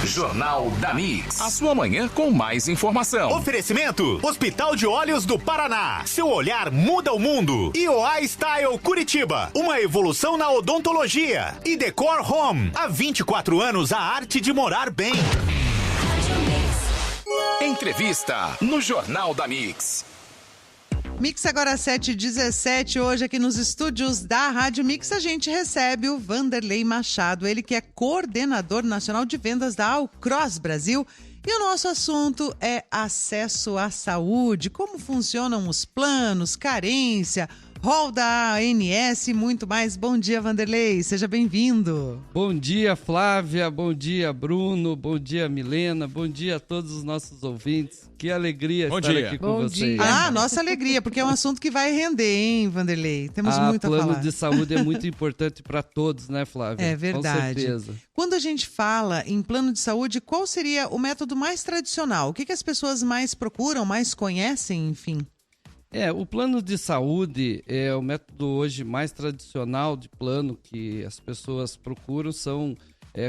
Jornal da Mix. A sua manhã com mais informação. Oferecimento: Hospital de Olhos do Paraná. Seu olhar muda o mundo. E OA Style Curitiba. Uma evolução na odontologia. E Decor Home. Há 24 anos a arte de morar bem. Entrevista no Jornal da Mix. Mix agora 7h17, hoje aqui nos estúdios da Rádio Mix a gente recebe o Vanderlei Machado, ele que é coordenador nacional de vendas da Alcross Brasil. E o nosso assunto é acesso à saúde, como funcionam os planos, carência, rol da ANS e muito mais. Bom dia, Vanderlei, seja bem-vindo. Bom dia, Flávia, bom dia, Bruno, bom dia, Milena, bom dia a todos os nossos ouvintes. Que alegria estar aqui com vocês. Nossa alegria, porque é um assunto que vai render, hein, Vanderlei? Temos muito a falar. Plano de saúde é muito importante para todos, né, Flávia? É verdade. Com certeza. Quando a gente fala em plano de saúde, qual seria o método mais tradicional? O que as pessoas mais procuram, mais conhecem, enfim? O plano de saúde é o método hoje mais tradicional de plano que as pessoas procuram, são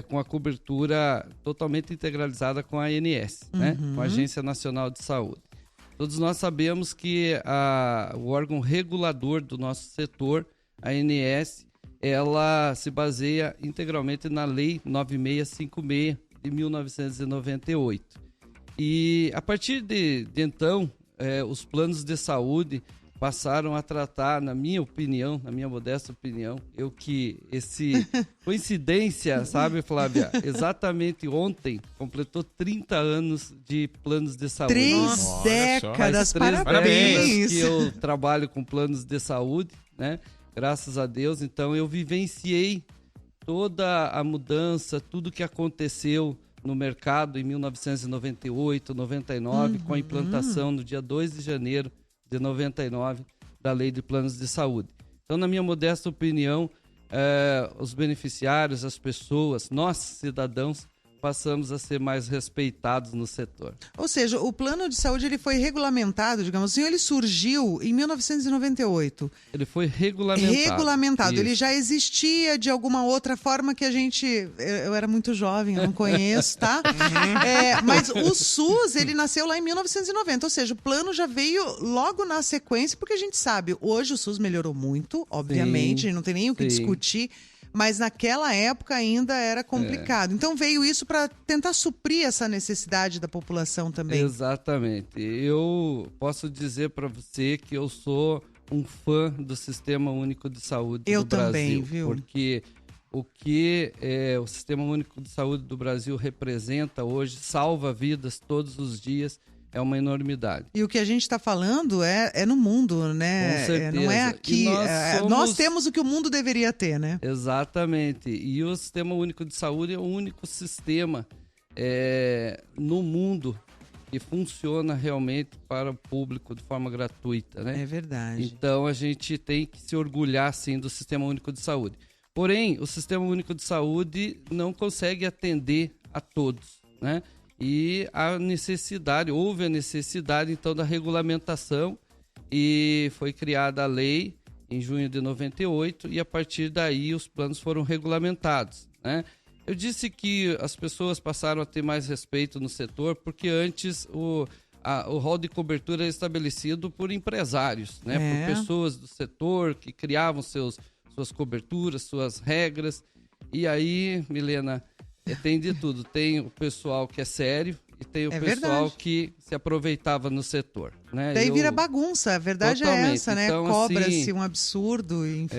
com a cobertura totalmente integralizada com a ANS, né? Com a Agência Nacional de Saúde. Todos nós sabemos que o órgão regulador do nosso setor, a ANS, ela se baseia integralmente na Lei 9656 de 1998. E a partir de então, os planos de saúde passaram a tratar, na minha opinião, na minha modesta opinião, coincidência, sabe, Flávia? Exatamente ontem completou 30 anos de planos de saúde. 3 décadas, parabéns! Que eu trabalho com planos de saúde, né? Graças a Deus. Então eu vivenciei toda a mudança, tudo que aconteceu no mercado em 1998, 99, com a implantação no dia 2 de janeiro de 99 da Lei de Planos de Saúde. Então, na minha modesta opinião, os beneficiários, as pessoas, nós, cidadãos, passamos a ser mais respeitados no setor. Ou seja, o plano de saúde ele foi regulamentado, digamos assim, ele surgiu em 1998. Ele foi regulamentado. Ele já existia de alguma outra forma que a gente... Eu era muito jovem, eu não conheço, tá? Mas o SUS, ele nasceu lá em 1990, ou seja, o plano já veio logo na sequência, porque a gente sabe, hoje o SUS melhorou muito, obviamente, a gente não tem nem o que discutir, mas naquela época ainda era complicado. Então veio isso para tentar suprir essa necessidade da população também. Exatamente. Eu posso dizer para você que eu sou um fã do Sistema Único de Saúde do Brasil. Eu também, viu? Porque o que o Sistema Único de Saúde do Brasil representa hoje, salva vidas todos os dias, é uma enormidade. E o que a gente está falando é no mundo, né? Com certeza. Não é aqui. Nós temos o que o mundo deveria ter, né? Exatamente. E o Sistema Único de Saúde é o único sistema no mundo que funciona realmente para o público de forma gratuita, né? É verdade. Então a gente tem que se orgulhar, sim, do Sistema Único de Saúde. Porém, o Sistema Único de Saúde não consegue atender a todos, né? E houve a necessidade então da regulamentação e foi criada a lei em junho de 98 e a partir daí os planos foram regulamentados, né? Eu disse que as pessoas passaram a ter mais respeito no setor porque antes o rol de cobertura era estabelecido por empresários, né? Por pessoas do setor que criavam suas coberturas, suas regras. E aí, Milena, tem de tudo. Tem o pessoal que é sério e tem o pessoal que se aproveitava no setor, né? Daí vira bagunça, a verdade é essa, né? Então, cobra-se um absurdo, enfim.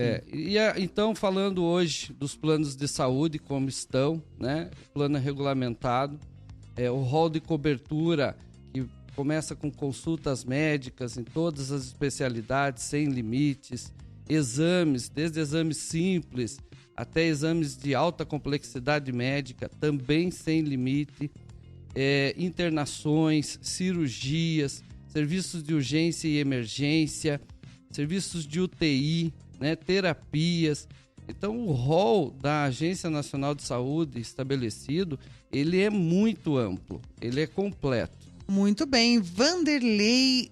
Então, falando hoje dos planos de saúde, como estão, né? O plano é regulamentado, o rol de cobertura, que começa com consultas médicas em todas as especialidades, sem limites, exames, desde exames simples até exames de alta complexidade médica, também sem limite, internações, cirurgias, serviços de urgência e emergência, serviços de UTI, né, terapias. Então, o rol da Agência Nacional de Saúde estabelecido, ele é muito amplo, ele é completo. Muito bem. Vanderlei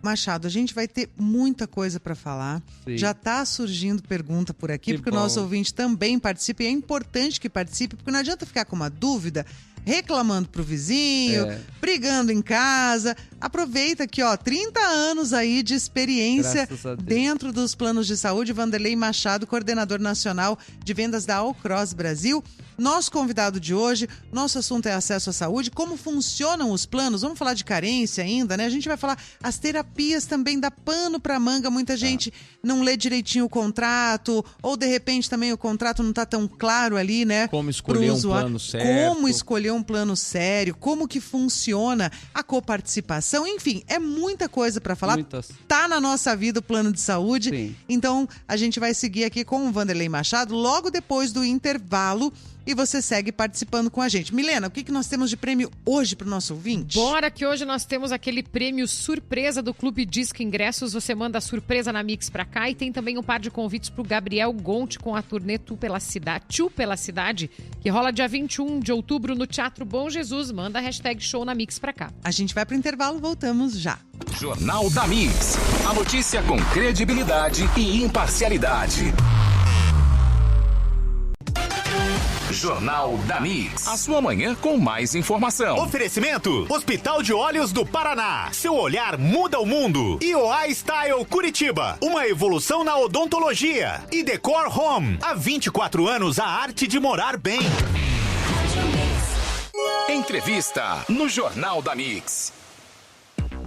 Machado, a gente vai ter muita coisa para falar. Sim. Já está surgindo pergunta por aqui, porque o nosso ouvinte também participa e é importante que participe, porque não adianta ficar com uma dúvida. reclamando pro vizinho, brigando em casa. Aproveita aqui, 30 anos aí de experiência dentro dos planos de saúde. Vanderlei Machado, coordenador nacional de vendas da Alcross Brasil. Nosso convidado de hoje, nosso assunto é acesso à saúde, como funcionam os planos, vamos falar de carência ainda, né? A gente vai falar as terapias também, dá pano pra manga, muita gente não lê direitinho o contrato, ou de repente também o contrato não tá tão claro ali, né? Como escolher um plano certo. Como escolher um plano sério, como que funciona a coparticipação, enfim, é muita coisa pra falar. Tá na nossa vida o plano de saúde. Sim. Então a gente vai seguir aqui com o Vanderlei Machado logo depois do intervalo. E você segue participando com a gente. Milena, o que nós temos de prêmio hoje para o nosso ouvinte? Bora que hoje nós temos aquele prêmio surpresa do Clube Disque Ingressos. Você manda a surpresa na Mix pra cá. E tem também um par de convites pro Gabriel Gonte com a turnê Tchu pela Cidade, que rola dia 21 de outubro no Teatro Bom Jesus. Manda a hashtag show na Mix pra cá. A gente vai pro intervalo, voltamos já. Jornal da Mix. A notícia com credibilidade e imparcialidade. Jornal da Mix. A sua manhã com mais informação. Oferecimento: Hospital de Olhos do Paraná. Seu olhar muda o mundo. E OA Style Curitiba. Uma evolução na odontologia. E Decor Home. Há 24 anos a arte de morar bem. Entrevista no Jornal da Mix.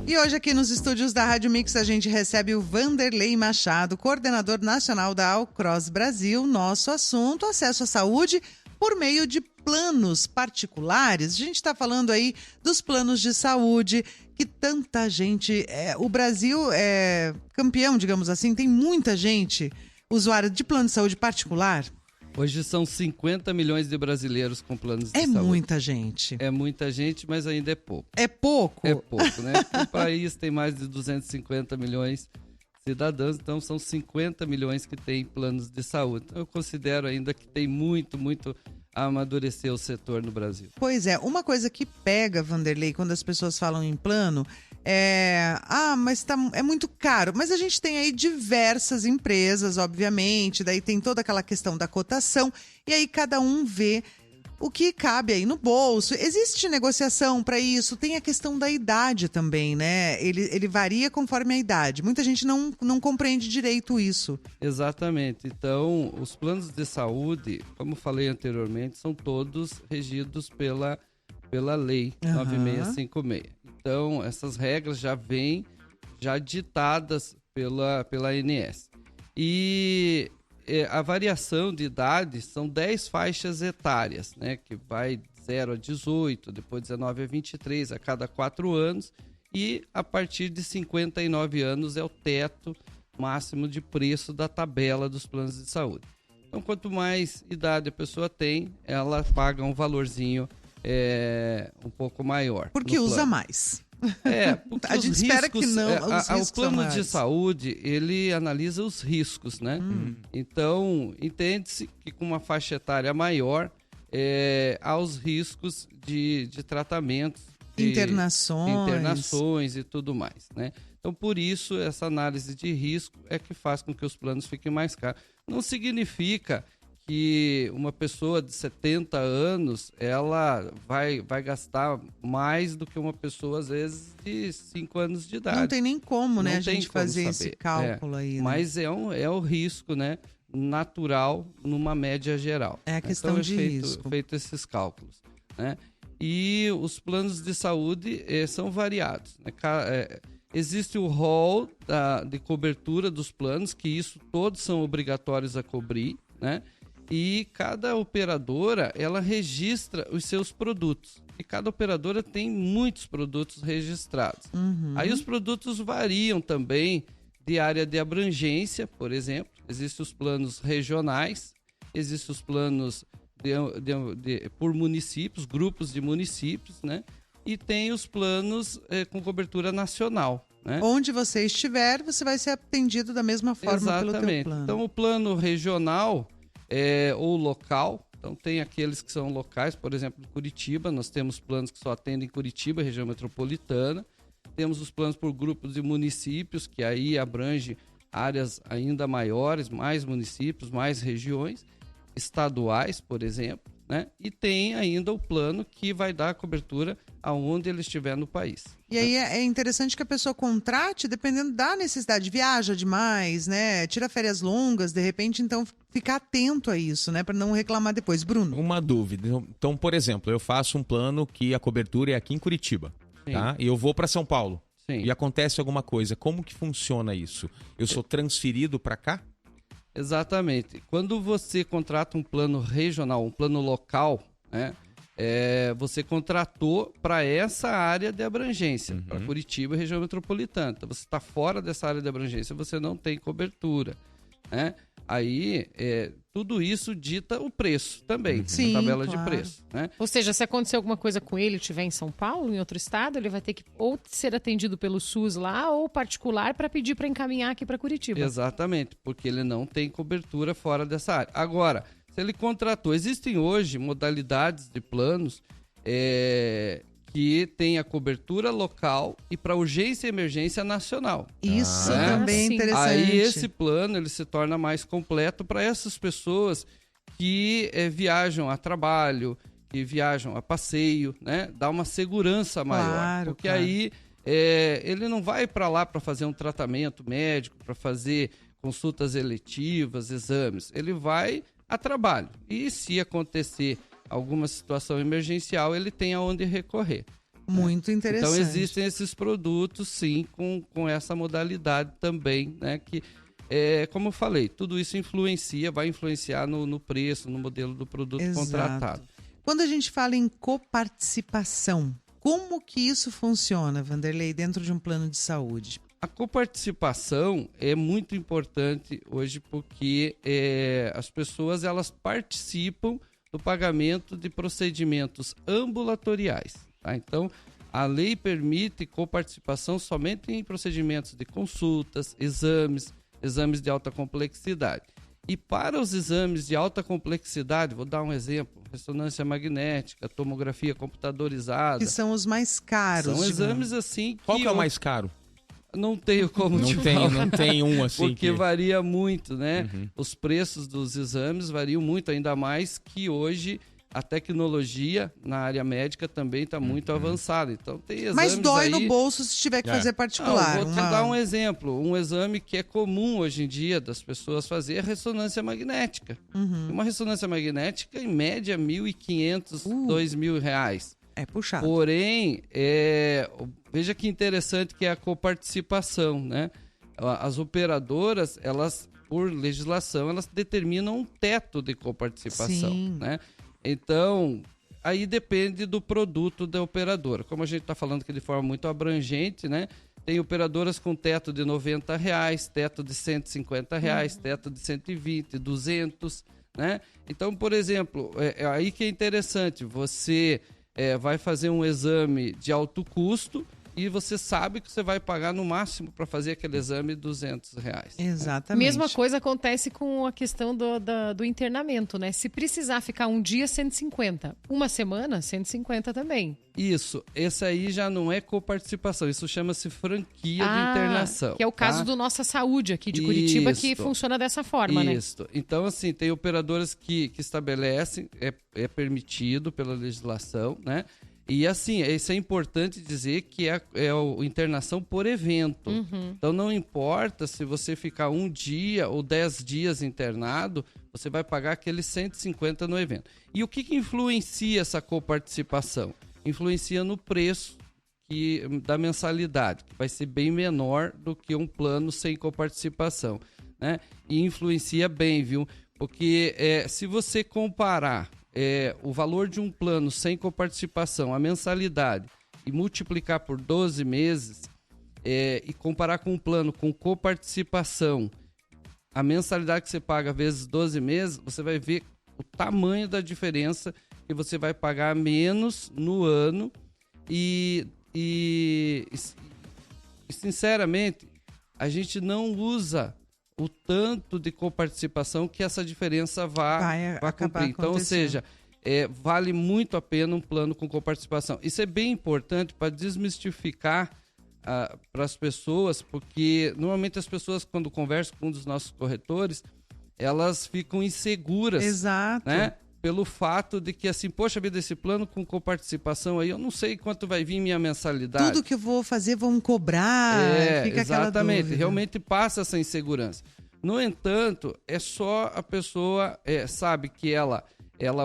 E hoje aqui nos estúdios da Rádio Mix a gente recebe o Vanderlei Machado, coordenador nacional da Alcross Brasil. Nosso assunto: acesso à saúde por meio de planos particulares. A gente está falando aí dos planos de saúde, que tanta gente... o Brasil é campeão, digamos assim, tem muita gente usuária de plano de saúde particular. Hoje são 50 milhões de brasileiros com planos de saúde. É muita gente. É muita gente, mas ainda é pouco. É pouco? É pouco, né? O país tem mais de 250 milhões de cidadãos, então são 50 milhões que têm planos de saúde. Então, eu considero ainda que tem muito a amadurecer o setor no Brasil. Pois é, uma coisa que pega, Vanderlei, quando as pessoas falam em plano, mas é muito caro. Mas a gente tem aí diversas empresas, obviamente, daí tem toda aquela questão da cotação, e aí cada um vê o que cabe aí no bolso. Existe negociação para isso, tem a questão da idade também, né? Ele varia conforme a idade. Muita gente não compreende direito isso. Exatamente. Então, os planos de saúde, como falei anteriormente, são todos regidos pela lei 9656. Então, essas regras já vêm ditadas pela ANS. E a variação de idade são 10 faixas etárias, né? Que vai de 0 a 18, depois 19 a 23, a cada 4 anos. E a partir de 59 anos é o teto máximo de preço da tabela dos planos de saúde. Então, quanto mais idade a pessoa tem, ela paga um valorzinho um pouco maior. Porque usa mais. Porque a gente espera que não. O plano de saúde, ele analisa os riscos, né? Então, entende-se que com uma faixa etária maior, há os riscos de tratamentos, de internações e tudo mais, né? Então, por isso, essa análise de risco é que faz com que os planos fiquem mais caros. Não significa que uma pessoa de 70 anos, ela vai gastar mais do que uma pessoa, às vezes, de 5 anos de idade. Não tem nem como, né, a gente fazer saber. Esse cálculo aí. Né? Mas é o risco, né, natural numa média geral. É a questão então, de risco. Feito esses cálculos, né? E os planos de saúde são variados, né? Existe o rol de cobertura dos planos, que isso todos são obrigatórios a cobrir, né? E cada operadora, ela registra os seus produtos. E cada operadora tem muitos produtos registrados. Aí os produtos variam também de área de abrangência, por exemplo. Existem os planos regionais, existem os planos por municípios, grupos de municípios, né? E tem os planos com cobertura nacional, né? Onde você estiver, você vai ser atendido da mesma forma pelo teu plano. Então, o plano regional ou local, então tem aqueles que são locais, por exemplo, em Curitiba, nós temos planos que só atendem Curitiba, região metropolitana. Temos os planos por grupos de municípios, que aí abrange áreas ainda maiores, mais municípios, mais regiões, estaduais, por exemplo, né? E tem ainda o plano que vai dar cobertura aonde ele estiver no país. E aí é interessante que a pessoa contrate dependendo da necessidade. Viaja demais, né? Tira férias longas, de repente, então ficar atento a isso, né? Para não reclamar depois. Bruno. Uma dúvida. Então, por exemplo, eu faço um plano que a cobertura é aqui em Curitiba, tá? E eu vou para São Paulo. Sim. E acontece alguma coisa. Como que funciona isso? Eu sou transferido para cá? Exatamente. Quando você contrata um plano regional, um plano local, né? Você contratou para essa área de abrangência, para Curitiba e região metropolitana. Então, você está fora dessa área de abrangência, você não tem cobertura, né? Aí, tudo isso dita o preço também, Sim, a tabela claro. de preço, né? Ou seja, se acontecer alguma coisa com ele, estiver em São Paulo, em outro estado, ele vai ter que ou ser atendido pelo SUS lá ou particular para pedir para encaminhar aqui para Curitiba. Exatamente, porque ele não tem cobertura fora dessa área. Agora, se ele contratou, existem hoje modalidades de planos que tem a cobertura local e para urgência e emergência nacional. Isso né? também é Sim. interessante. Aí esse plano ele se torna mais completo para essas pessoas que viajam a trabalho, que viajam a passeio, né? Dá uma segurança maior. Claro, Porque claro. aí ele não vai para lá para fazer um tratamento médico, para fazer consultas eletivas, exames. Ele vai a trabalho. E se acontecer alguma situação emergencial, ele tem aonde recorrer. Muito interessante. Então existem esses produtos, sim, com essa modalidade também, né? Que, como eu falei, tudo isso vai influenciar no preço, no modelo do produto Exato. contratado. Quando a gente fala em coparticipação, como que isso funciona, Vanderlei, dentro de um plano de saúde? A coparticipação é muito importante hoje porque as pessoas elas participam do pagamento de procedimentos ambulatoriais. Tá? Então, a lei permite coparticipação somente em procedimentos de consultas, exames de alta complexidade. E para os exames de alta complexidade, vou dar um exemplo, ressonância magnética, tomografia computadorizada. Que são os mais caros. São digamos. exames assim que... Qual que é o mais caro? Não tenho como te falar. Não tem um assim Porque que... varia muito, né? Os preços dos exames variam muito, ainda mais que hoje a tecnologia na área médica também está muito avançada. Então tem exames Mas dói aí... no bolso se tiver que fazer particular. Não, vou te dar um exemplo. Um exame que é comum hoje em dia das pessoas fazer é a ressonância magnética. Uma ressonância magnética, em média, R$ 1.500, R$ 2.000. É puxado. Porém, veja que interessante que é a coparticipação, né? As operadoras, elas, por legislação, elas determinam um teto de coparticipação, Sim. né? Então, aí depende do produto da operadora. Como a gente está falando aqui de forma muito abrangente, né? Tem operadoras com teto de R$ 90, teto de R$ 150, teto de 120, 200, né? Então, por exemplo, aí que é interessante, você... vai fazer um exame de alto custo e você sabe que você vai pagar no máximo para fazer aquele exame R$ 200. Exatamente. Mesma coisa acontece com a questão do internamento, né? Se precisar ficar um dia, 150. Uma semana, 150 também. Isso. Esse aí já não é coparticipação. Isso chama-se franquia de internação. Que é o caso tá? do Nossa Saúde aqui de Curitiba, que Isso. funciona dessa forma, né? Isso. Então, assim, tem operadoras que estabelecem, é permitido pela legislação, né? E assim, isso é importante dizer que é a internação por evento. Então não importa se você ficar um dia ou 10 dias internado, você vai pagar aqueles 150 no evento. E o que influencia essa coparticipação? Influencia no preço da mensalidade, que vai ser bem menor do que um plano sem coparticipação, né? E influencia bem, viu? Porque se você comparar o valor de um plano sem coparticipação, a mensalidade, e multiplicar por 12 meses, e comparar com um plano com coparticipação, a mensalidade que você paga vezes 12 meses, você vai ver o tamanho da diferença que você vai pagar menos no ano e sinceramente, a gente não usa o tanto de coparticipação que essa diferença vai cumprir. Então, ou seja, vale muito a pena um plano com coparticipação. Isso é bem importante para desmistificar para as pessoas, porque normalmente as pessoas, quando conversam com um dos nossos corretores, elas ficam inseguras. Exato. Né? pelo fato de que, assim, poxa vida, esse plano com coparticipação aí, eu não sei quanto vai vir minha mensalidade. Tudo que eu vou fazer vão cobrar, fica exatamente, aquela realmente passa essa insegurança. No entanto, é só a pessoa sabe que ela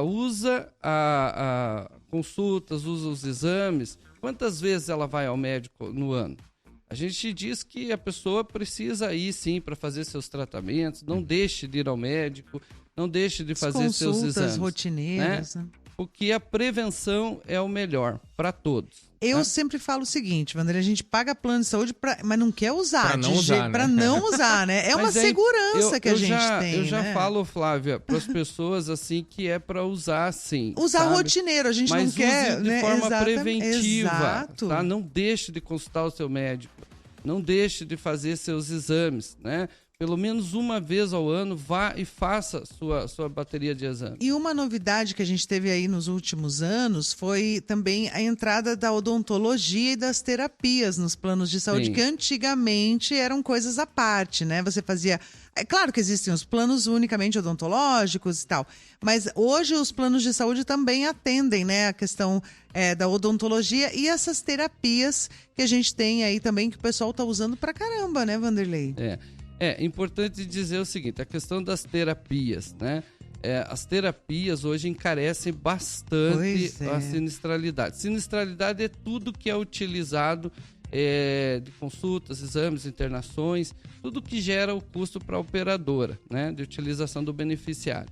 usa a consultas, usa os exames. Quantas vezes ela vai ao médico no ano? A gente diz que a pessoa precisa ir sim para fazer seus tratamentos, não deixe de ir ao médico, não deixe de fazer seus exames. Consultas rotineiras, né? Porque a prevenção é o melhor para todos. Eu sempre falo o seguinte, Wanderlei, a gente paga plano de saúde, mas não quer usar. Pra não usar, né? Pra não usar, né? É uma segurança que a gente tem, Eu já né? falo, Flávia, para as pessoas assim que é para usar sim. Usar sabe? rotineiro, a gente mas não quer, use de né? forma preventiva. Exato. Tá? Não deixe de consultar o seu médico. Não deixe de fazer seus exames, né? Pelo menos uma vez ao ano, vá e faça sua bateria de exames. E uma novidade que a gente teve aí nos últimos anos foi também a entrada da odontologia e das terapias nos planos de saúde, Sim. que antigamente eram coisas à parte, né? Você fazia... É claro que existem os planos unicamente odontológicos e tal, mas hoje os planos de saúde também atendem, né, a questão da odontologia e essas terapias que a gente tem aí também, que o pessoal tá usando pra caramba, né, Wanderlei? É importante dizer o seguinte, a questão das terapias, né? As terapias hoje encarecem bastante a sinistralidade. Sinistralidade é tudo que é utilizado de consultas, exames, internações, tudo que gera o custo para a operadora, né? De utilização do beneficiário.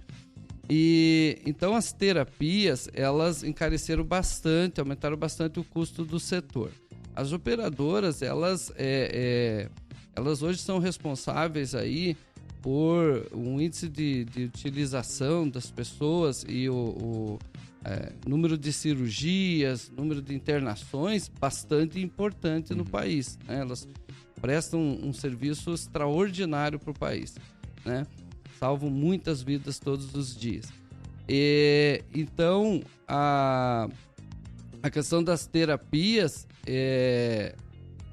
E então as terapias, elas encareceram bastante, aumentaram bastante o custo do setor. As operadoras, elas hoje são responsáveis aí por um índice de utilização das pessoas e o número de cirurgias, número de internações bastante importante no país, né? Elas prestam um serviço extraordinário para o país, né? Salvam muitas vidas todos os dias. Então, a questão das terapias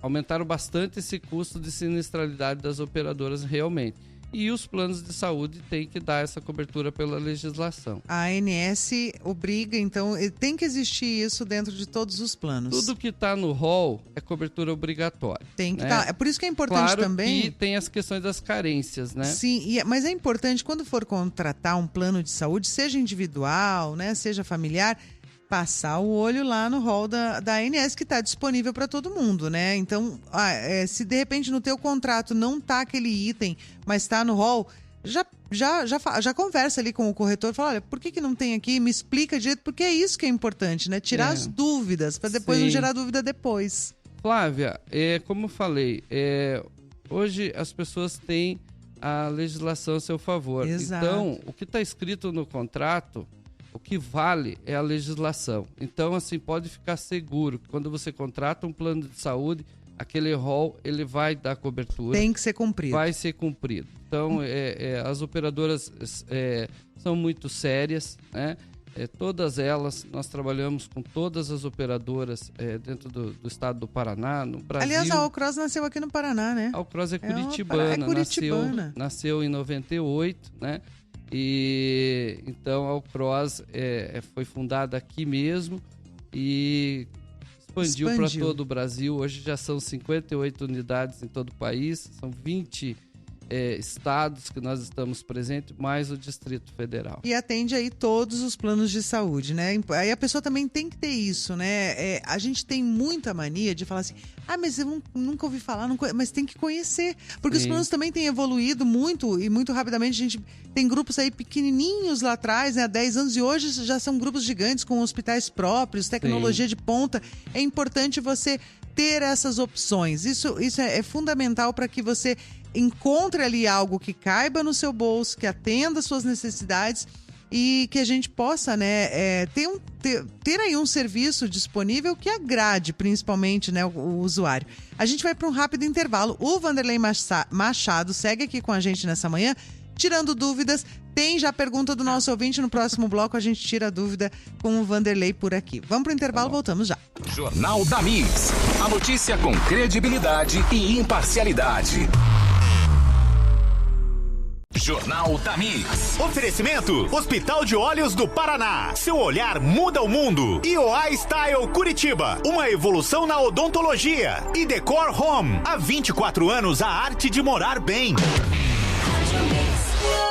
aumentaram bastante esse custo de sinistralidade das operadoras realmente. E os planos de saúde têm que dar essa cobertura pela legislação. A ANS obriga, então, tem que existir isso dentro de todos os planos. Tudo que está no rol é cobertura obrigatória. Tem que né? estar. É por isso que é importante claro também. que tem as questões das carências, né? Sim, mas é importante quando for contratar um plano de saúde, seja individual, né, seja familiar, passar o olho lá no rol da ANS, que está disponível para todo mundo, né? Então, se de repente no teu contrato não tá aquele item, mas está no rol, já conversa ali com o corretor, fala, olha, por que não tem aqui? Me explica direito, porque é isso que é importante, né? Tirar as dúvidas, para depois não gerar dúvida depois. Flávia, como eu falei, hoje as pessoas têm a legislação a seu favor. Exato. Então, o que está escrito no contrato, o que vale é a legislação. Então, assim, pode ficar seguro que quando você contrata um plano de saúde, aquele rol, ele vai dar cobertura. Tem que ser cumprido. Vai ser cumprido. Então, as operadoras são muito sérias, né? Todas elas, nós trabalhamos com todas as operadoras dentro do estado do Paraná, no Brasil. Aliás, a Alcross nasceu aqui no Paraná, né? A Alcross é curitibana, nasceu em 98, né? E então a Alcross foi fundada aqui mesmo e expandiu para todo o Brasil. Hoje já são 58 unidades em todo o país, são 20 estados que nós estamos presentes, mais o Distrito Federal. E atende aí todos os planos de saúde, né? Aí a pessoa também tem que ter isso, né? A gente tem muita mania de falar assim, mas eu nunca ouvi falar, mas tem que conhecer. Porque os planos também têm evoluído muito e muito rapidamente. A gente tem grupos aí pequenininhos lá atrás, né? Há 10 anos, e hoje já são grupos gigantes com hospitais próprios, tecnologia de ponta. É importante você ter essas opções. Isso é fundamental para que você encontre ali algo que caiba no seu bolso, que atenda às suas necessidades e que a gente possa, né, ter aí um serviço disponível que agrade principalmente, né, o usuário. A gente vai para um rápido intervalo. O Wanderlei Machado segue aqui com a gente nessa manhã, tirando dúvidas. Tem já pergunta do nosso ouvinte. No próximo bloco a gente tira a dúvida com o Wanderlei por aqui. Vamos para o intervalo, voltamos já. Jornal da Mix. A notícia com credibilidade e imparcialidade. Jornal da Mix. Oferecimento: Hospital de Olhos do Paraná. Seu olhar muda o mundo. E OA Style Curitiba. Uma evolução na odontologia. E Decor Home. Há 24 anos a arte de morar bem.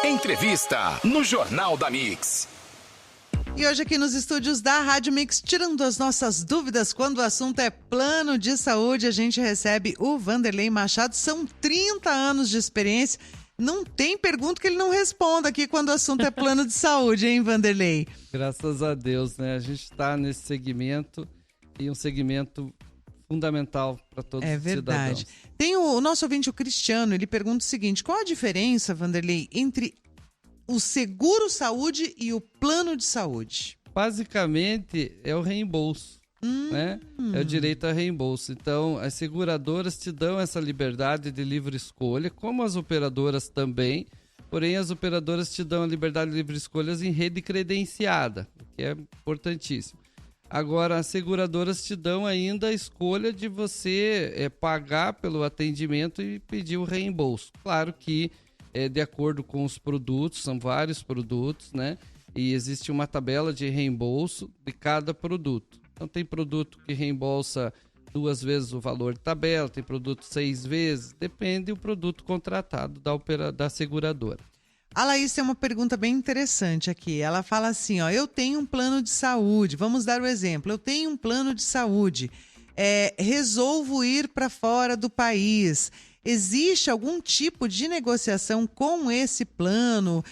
Entrevista no Jornal da Mix. E hoje aqui nos estúdios da Rádio Mix, tirando as nossas dúvidas quando o assunto é plano de saúde, a gente recebe o Vanderlei Machado. São 30 anos de experiência. Não tem pergunta que ele não responda aqui quando o assunto é plano de saúde, hein, Vanderlei? Graças a Deus, né? A gente está nesse segmento e um segmento fundamental para todos os cidadãos. É verdade. Tem o nosso ouvinte, o Cristiano, ele pergunta o seguinte: qual a diferença, Vanderlei, entre o seguro saúde e o plano de saúde? Basicamente, é o reembolso, né? É o direito a reembolso. Então, as seguradoras te dão essa liberdade de livre escolha, como as operadoras também. Porém, as operadoras te dão a liberdade de livre escolha em rede credenciada, o que é importantíssimo. Agora, as seguradoras te dão ainda a escolha de você pagar pelo atendimento e pedir o reembolso. Claro que de acordo com os produtos, são vários produtos, né? E existe uma tabela de reembolso de cada produto. Então, tem produto que reembolsa 2 vezes o valor de tabela, tem produto 6 vezes, depende do produto contratado da seguradora. A Laís tem uma pergunta bem interessante aqui. Ela fala assim, ó: eu tenho um plano de saúde, vamos dar o exemplo, eu tenho um plano de saúde, resolvo ir para fora do país. Existe algum tipo de negociação com esse plano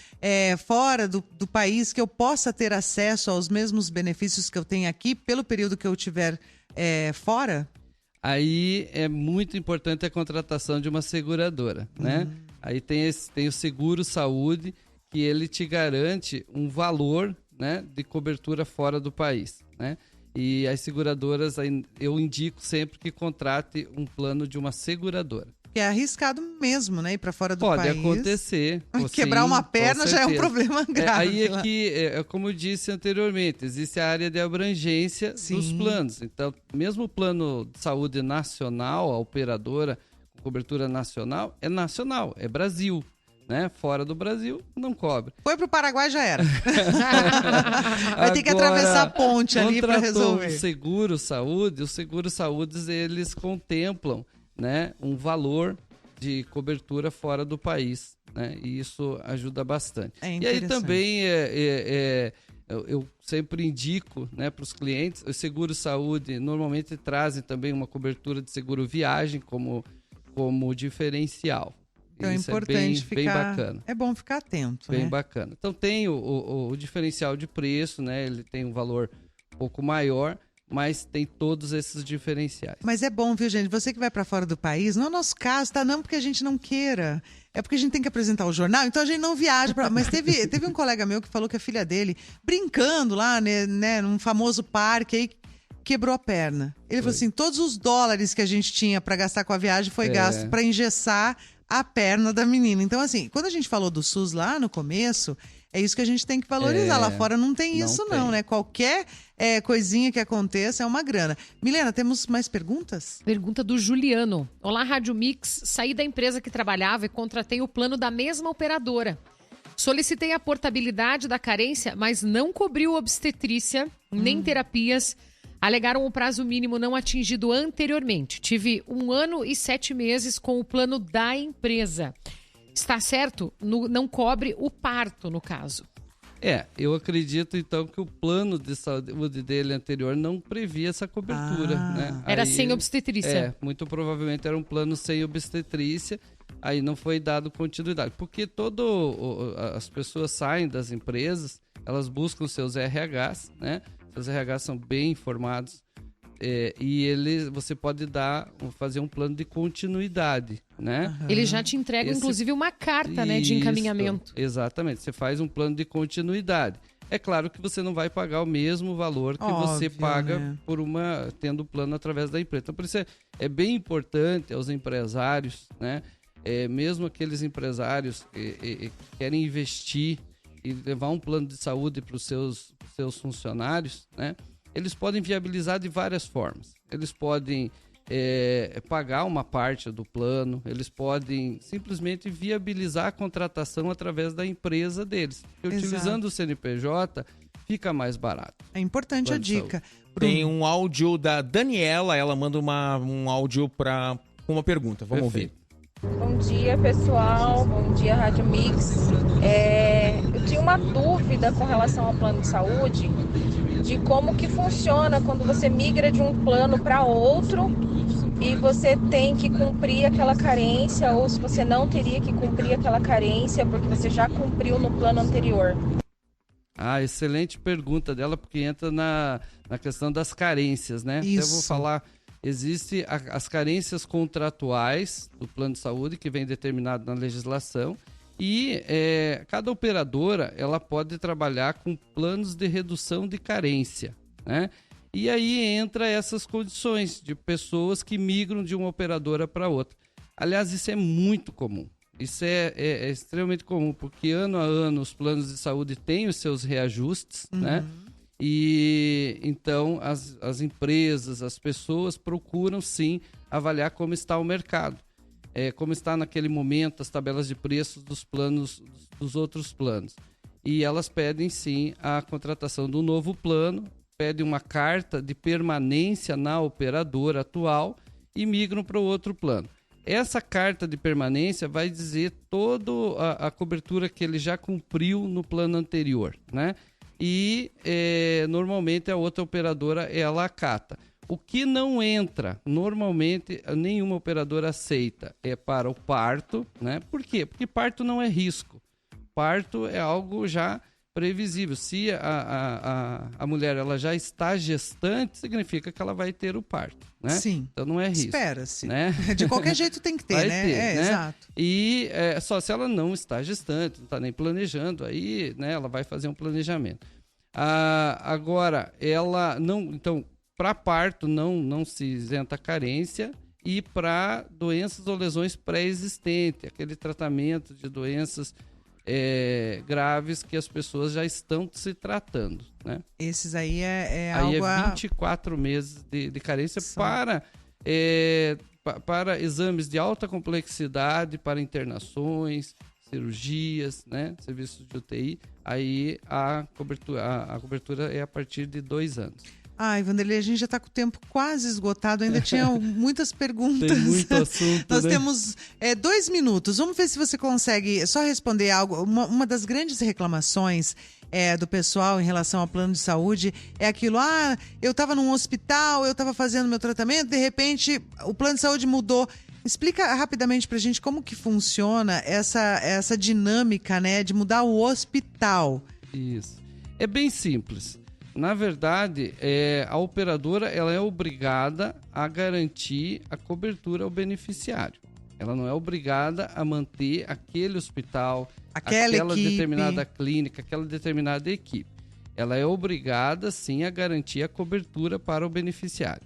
fora do país que eu possa ter acesso aos mesmos benefícios que eu tenho aqui pelo período que eu tiver fora? Aí é muito importante a contratação de uma seguradora, né? Aí tem o seguro saúde, que ele te garante um valor, né, de cobertura fora do país, né? E as seguradoras, eu indico sempre que contrate um plano de uma seguradora. É arriscado mesmo, né? Ir para fora do país. Pode acontecer. Quebrar uma perna já é um problema grave. Aí é que, como eu disse anteriormente, existe a área de abrangência dos planos. Então, mesmo o plano de saúde nacional, a operadora com cobertura nacional, é Brasil. Né? Fora do Brasil, não cobre. Foi pro Paraguai, já era. Vai ter que atravessar a ponte ali para resolver. O seguro saúde, os seguros saúdes, eles contemplam, né, um valor de cobertura fora do país, né? E isso ajuda bastante. E aí também eu sempre indico, né, para os clientes, os seguros saúde normalmente trazem também uma cobertura de seguro viagem como diferencial. Então é importante bem bacana. É bom ficar atento, bem bacana. Então tem o diferencial de preço, né? Ele tem um valor um pouco maior, mas tem todos esses diferenciais. Mas é bom, viu, gente? Você que vai para fora do país, não é o nosso caso, tá? Não porque a gente não queira. É porque a gente tem que apresentar o jornal, então a gente não viaja. Mas teve um colega meu que falou que a filha dele, brincando lá, né, num famoso parque, aí quebrou a perna. Ele falou assim, todos os dólares que a gente tinha para gastar com a viagem foi gasto para engessar a perna da menina. Então, assim, quando a gente falou do SUS lá no começo, é isso que a gente tem que valorizar. Lá fora não tem isso, não, né? Qualquer coisinha que aconteça é uma grana. Milena, temos mais perguntas? Pergunta do Juliano. Olá, Rádio Mix. Saí da empresa que trabalhava e contratei o plano da mesma operadora. Solicitei a portabilidade da carência, mas não cobriu obstetrícia, nem terapias. Alegaram o prazo mínimo não atingido anteriormente. Tive 1 ano e 7 meses com o plano da empresa. Está certo? Não cobre o parto, no caso. Eu acredito, então, que o plano de saúde dele anterior não previa essa cobertura. Né? Era sem obstetrícia. Muito provavelmente era um plano sem obstetrícia. Aí não foi dado continuidade. Porque as pessoas saem das empresas, elas buscam seus RHs, né? Os RHs são bem informados e você pode fazer um plano de continuidade, né? Ele já te entrega, inclusive, uma carta, né, de encaminhamento. Exatamente, você faz um plano de continuidade. É claro que você não vai pagar o mesmo valor que você paga, né, tendo o plano através da empresa. Então, por isso é bem importante aos empresários, né? Mesmo aqueles empresários que querem investir e levar um plano de saúde para os seus funcionários, né? Eles podem viabilizar de várias formas. Eles podem pagar uma parte do plano, eles podem simplesmente viabilizar a contratação através da empresa deles. Porque utilizando o CNPJ, fica mais barato. É importante a dica. Tem um áudio da Daniela, ela manda um áudio com uma pergunta. Vamos ouvir. Bom dia, pessoal. Bom dia, Rádio Mix. Eu tinha uma dúvida com relação ao plano de saúde, de como que funciona quando você migra de um plano para outro e você tem que cumprir aquela carência, ou se você não teria que cumprir aquela carência porque você já cumpriu no plano anterior. Excelente pergunta dela, porque entra na questão das carências, né? Isso. Até vou falar, existe as carências contratuais do plano de saúde, que vem determinado na legislação, e cada operadora ela pode trabalhar com planos de redução de carência, né? E aí entra essas condições de pessoas que migram de uma operadora para outra. Aliás, isso é muito comum. Isso é extremamente comum, porque ano a ano os planos de saúde têm os seus reajustes, né? E então as empresas, as pessoas procuram sim avaliar como está o mercado, como está naquele momento as tabelas de preços dos planos, dos outros planos. E elas pedem sim a contratação do novo plano, pedem uma carta de permanência na operadora atual e migram para o outro plano. Essa carta de permanência vai dizer toda a cobertura que ele já cumpriu no plano anterior, né? E normalmente a outra operadora ela acata. O que não entra, normalmente nenhuma operadora aceita, é para o parto, né? Por quê? Porque parto não é risco. Parto é algo já previsível. Se a mulher ela já está gestante, significa que ela vai ter o parto, né? Sim. Então não é risco. Espera-se. Né? De qualquer jeito tem que ter, vai né? ter, né? Exato. E só se ela não está gestante, não está nem planejando, aí, né, ela vai fazer um planejamento. Agora, ela não... Então, para parto não se isenta a carência, e para doenças ou lesões pré-existentes, aquele tratamento de doenças graves que as pessoas já estão se tratando, né? Esses aí aí algo... é 24 meses de carência para exames de alta complexidade, para internações, cirurgias, né? Serviços de UTI. Aí a cobertura é a partir de 2 anos. Vanderlei, a gente já está com o tempo quase esgotado, ainda tinha muitas perguntas. Tem muito assunto, Nós né? temos 2 minutos, vamos ver se você consegue só responder algo. Uma das grandes reclamações do pessoal em relação ao plano de saúde é aquilo, eu estava num hospital, eu estava fazendo meu tratamento, de repente o plano de saúde mudou. Explica rapidamente pra gente como que funciona essa dinâmica, né, de mudar o hospital. Isso. É bem simples. Na verdade, a operadora ela é obrigada a garantir a cobertura ao beneficiário. Ela não é obrigada a manter aquele hospital, aquela determinada clínica, aquela determinada equipe. Ela é obrigada, sim, a garantir a cobertura para o beneficiário.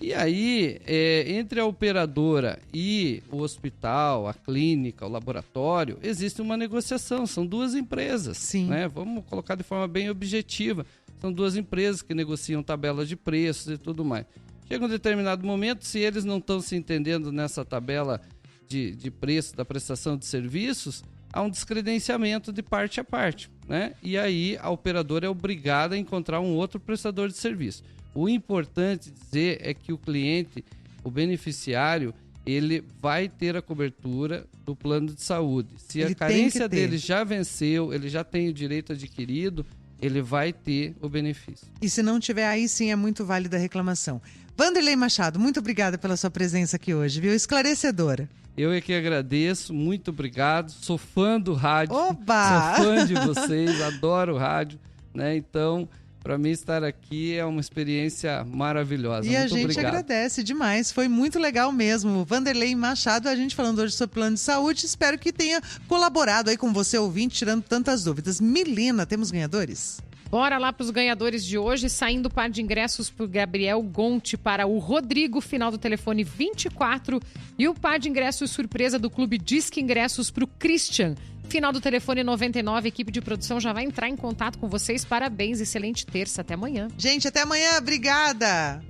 E aí, entre a operadora e o hospital, a clínica, o laboratório, existe uma negociação. São 2 empresas. Sim. Né? Vamos colocar de forma bem objetiva. São 2 empresas que negociam tabelas de preços e tudo mais. Chega um determinado momento, se eles não estão se entendendo nessa tabela de preço da prestação de serviços, há um descredenciamento de parte a parte, né? E aí a operadora é obrigada a encontrar um outro prestador de serviço. O importante dizer é que o cliente, o beneficiário, ele vai ter a cobertura do plano de saúde. Se a carência dele já venceu, ele já tem o direito adquirido, ele vai ter o benefício. E se não tiver, aí sim é muito válida a reclamação. Vanderlei Machado, muito obrigada pela sua presença aqui hoje, viu? Esclarecedora. Eu é que agradeço, muito obrigado. Sou fã do rádio. Oba! Sou fã de vocês, adoro o rádio, né? Então, para mim estar aqui é uma experiência maravilhosa. E muito a gente obrigado. agradece demais, foi muito legal mesmo. Vanderlei Machado, a gente falando hoje sobre plano de saúde, espero que tenha colaborado aí com você, ouvinte, tirando tantas dúvidas. Milena, temos ganhadores? Bora lá para os ganhadores de hoje, saindo o par de ingressos para o Gabriel Gonte, para o Rodrigo, final do telefone 24, e o par de ingressos surpresa do Clube Disque Ingressos para o Christian, final do telefone 99. A equipe de produção já vai entrar em contato com vocês. Parabéns, excelente terça, até amanhã. Gente, até amanhã, obrigada!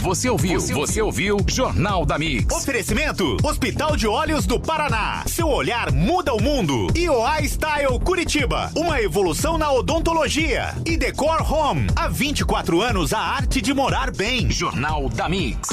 Você ouviu Jornal da Mix. Oferecimento: Hospital de Olhos do Paraná. Seu olhar muda o mundo. E OA Style Curitiba. Uma evolução na odontologia. E Decor Home. Há 24 anos a arte de morar bem. Jornal da Mix.